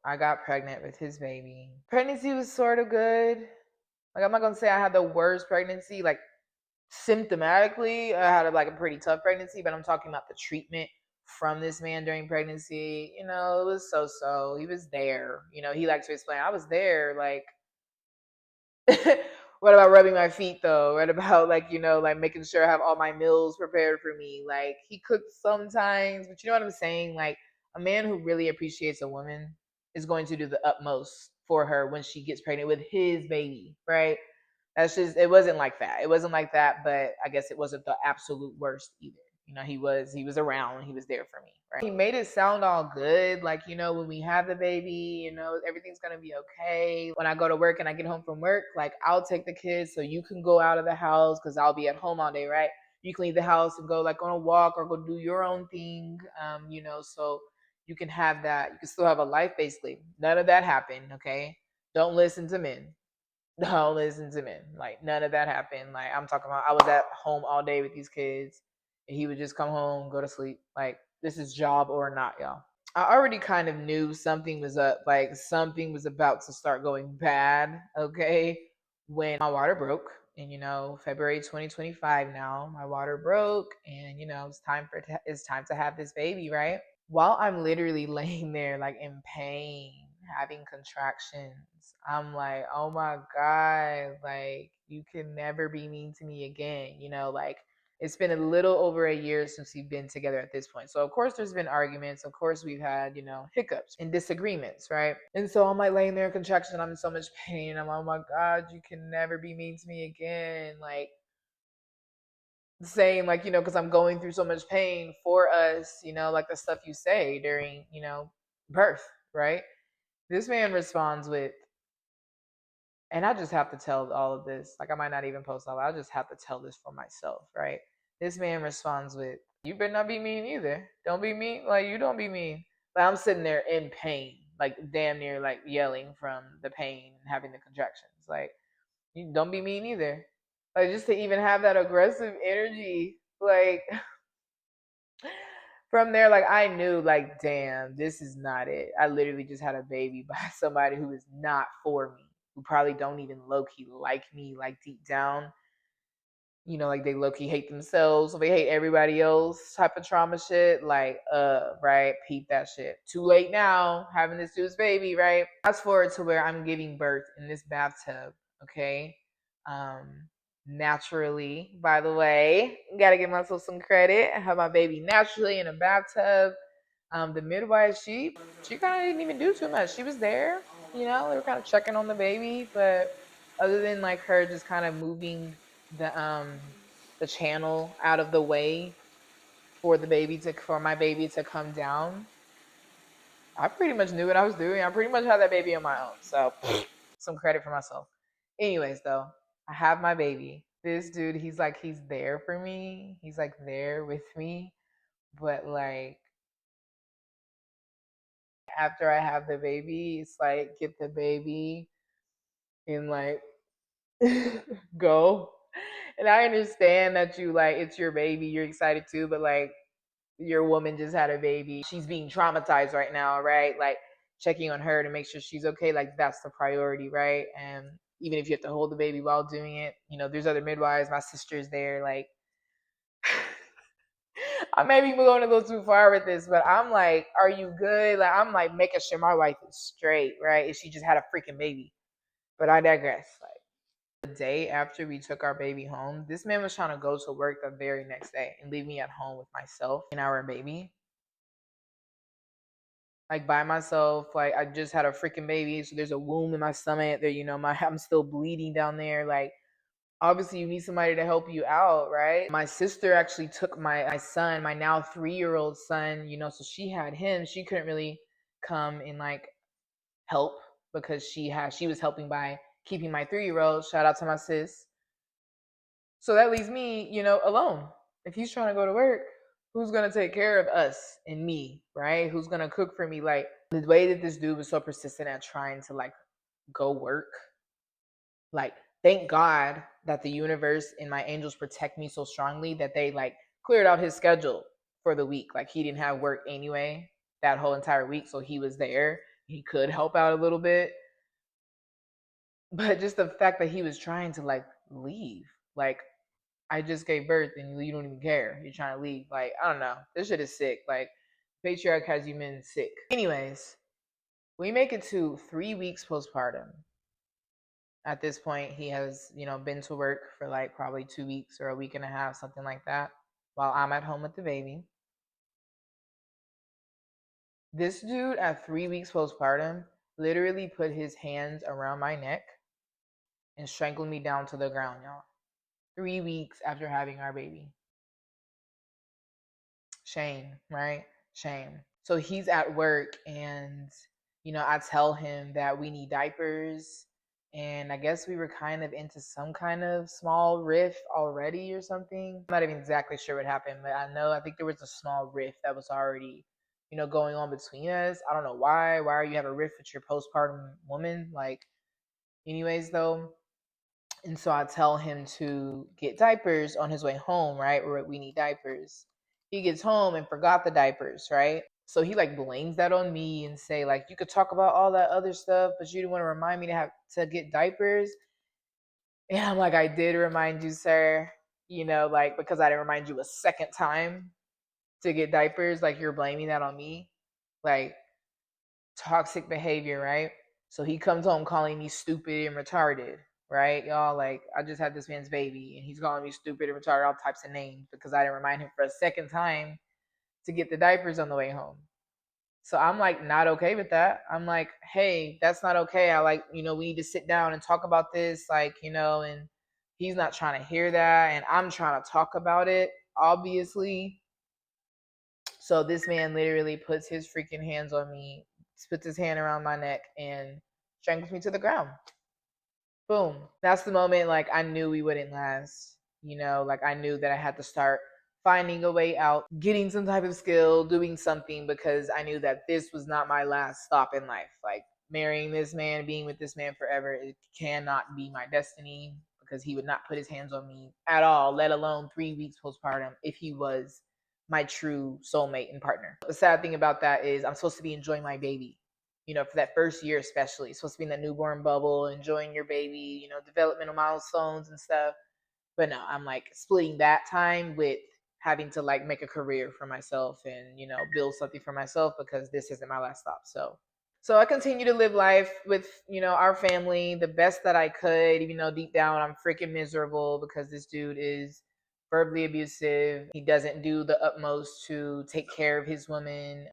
I got pregnant with his baby. Pregnancy was sort of good. Like, I'm not gonna say I had the worst pregnancy. Like, symptomatically, I had a pretty tough pregnancy, but I'm talking about the treatment from this man during pregnancy. You know, it was so. He was there. You know, he likes to explain, I was there. Like, what about rubbing my feet though? What about making sure I have all my meals prepared for me? Like, he cooked sometimes, but you know what I'm saying? Like, a man who really appreciates a woman is going to do the utmost for her when she gets pregnant with his baby, right? That's just, it wasn't like that. It wasn't like that, but I guess it wasn't the absolute worst either. You know, he was around, he was there for me, right? He made it sound all good, like, when we have the baby, everything's gonna be okay. When I go to work and I get home from work, like, I'll take the kids so you can go out of the house because I'll be at home all day, right? You can leave the house and go like on a walk or go do your own thing, so you can have that. You can still have a life, basically. None of that happened, okay? Don't listen to men. Don't listen to men. Like, none of that happened. Like, I'm talking about, I was at home all day with these kids, and he would just come home, go to sleep. Like, this is job or not, y'all. I already kind of knew something was up. Like, something was about to start going bad, okay? When my water broke, and February 2025 now, my water broke, and it's time to have this baby, right? While I'm literally laying there, like, in pain, having contractions, I'm like, oh my God, like, you can never be mean to me again. Like, it's been a little over a year since we've been together at this point. So, of course, there's been arguments. Of course, we've had, hiccups and disagreements, right? And so I'm like laying there in contraction. I'm in so much pain. I'm like, oh my God, you can never be mean to me again. Like, saying, like, because I'm going through so much pain for us, like the stuff you say during, birth, right? This man responds with, and I just have to tell all of this. Like, I might not even post all. I just have to tell this for myself, right? This man responds with, "You better not be mean either. Don't be mean. Like, you don't be mean." Like, I'm sitting there in pain, like damn near like yelling from the pain and having the contractions. Like, you don't be mean either. Like, just to even have that aggressive energy, like, from there, like, I knew, like, damn, this is not it. I literally just had a baby by somebody who is not for me, who probably don't even low-key like me, like, deep down. Like, they low-key hate themselves, so they hate everybody else type of trauma shit. Like, right? Peep that shit. Too late now, having this dude's baby, right? Fast forward to where I'm giving birth in this bathtub, okay? Naturally, by the way, gotta give myself some credit. I have my baby naturally in a bathtub. The midwife, she kind of didn't even do too much. She was there, they were kind of checking on the baby, but other than like her just kind of moving the channel out of the way for my baby to come down, I pretty much knew what I was doing. I pretty much had that baby on my own, so some credit for myself. Anyways, though, I have my baby. This dude, he's there for me. He's like there with me. But like, after I have the baby, it's like, get the baby and like go. And I understand that you like, it's your baby, you're excited too, but like, your woman just had a baby. She's being traumatized right now, right? Like, checking on her to make sure she's okay. Like, that's the priority, right? And even if you have to hold the baby while doing it, there's other midwives. My sister's there. Like, I may be going a little too far with this, but I'm like, are you good? Like, I'm like making sure my wife is straight, right? If she just had a freaking baby. But I digress. Like, the day after we took our baby home, this man was trying to go to work the very next day and leave me at home with myself and our baby. Like, by myself. Like, I just had a freaking baby, so there's a wound in my stomach. There, I'm still bleeding down there. Like, obviously, you need somebody to help you out, right? My sister actually took my son, my now 3-year-old son. So she had him. She couldn't really come and like help because she was helping by keeping my 3-year-old. Shout out to my sis. So that leaves me, alone. If he's trying to go to work, who's going to take care of us and me, right? Who's going to cook for me? Like, the way that this dude was so persistent at trying to like go work, like, thank God that the universe and my angels protect me so strongly that they like cleared out his schedule for the week. Like, he didn't have work anyway that whole entire week, so he was there he could help out a little bit. But just the fact that he was trying to like leave, like I just gave birth and you don't even care. You're trying to leave. Like, I don't know. This shit is sick. Like, patriarch has you men sick. Anyways, we make it to 3 weeks postpartum. At this point, he has, been to work for like probably 2 weeks or a week and a half, something like that, while I'm at home with the baby. This dude at 3 weeks postpartum literally put his hands around my neck and strangled me down to the ground, y'all. 3 weeks after having our baby. Shame, right? Shame. So he's at work and, I tell him that we need diapers. And I guess we were kind of into some kind of small riff already or something. I'm not even exactly sure what happened, but I think there was a small riff that was already, going on between us. I don't know why. Why are you have a riff with your postpartum woman? Like, anyways, though. And so I tell him to get diapers on his way home, right? We need diapers. He gets home and forgot the diapers, right? So he like blames that on me and say like, you could talk about all that other stuff, but you didn't want to remind me to have to get diapers. And I'm like, I did remind you, sir, like because I didn't remind you a second time to get diapers, like you're blaming that on me. Like toxic behavior, right? So he comes home calling me stupid and retarded, right? Y'all, like, I just had this man's baby and he's calling me stupid and retarded, all types of names because I didn't remind him for a second time to get the diapers on the way home. So I'm like, not okay with that. I'm like, hey, that's not okay. I like, we need to sit down and talk about this, like, and he's not trying to hear that. And I'm trying to talk about it, obviously. So this man literally puts his freaking hands on me, puts his hand around my neck, and strangles me to the ground. Boom. That's the moment, like, I knew we wouldn't last. Like, I knew that I had to start finding a way out, getting some type of skill, doing something, because I knew that this was not my last stop in life. Like, marrying this man, being with this man forever, it cannot be my destiny because he would not put his hands on me at all, let alone 3 weeks postpartum if he was my true soulmate and partner. The sad thing about that is I'm supposed to be enjoying my baby, for that first year especially. It's supposed to be in the newborn bubble, enjoying your baby, developmental milestones and stuff. But no, I'm like splitting that time with having to like make a career for myself and, build something for myself because this isn't my last stop. So I continue to live life with, our family the best that I could, even though deep down I'm freaking miserable because this dude is verbally abusive. He doesn't do the utmost to take care of his woman.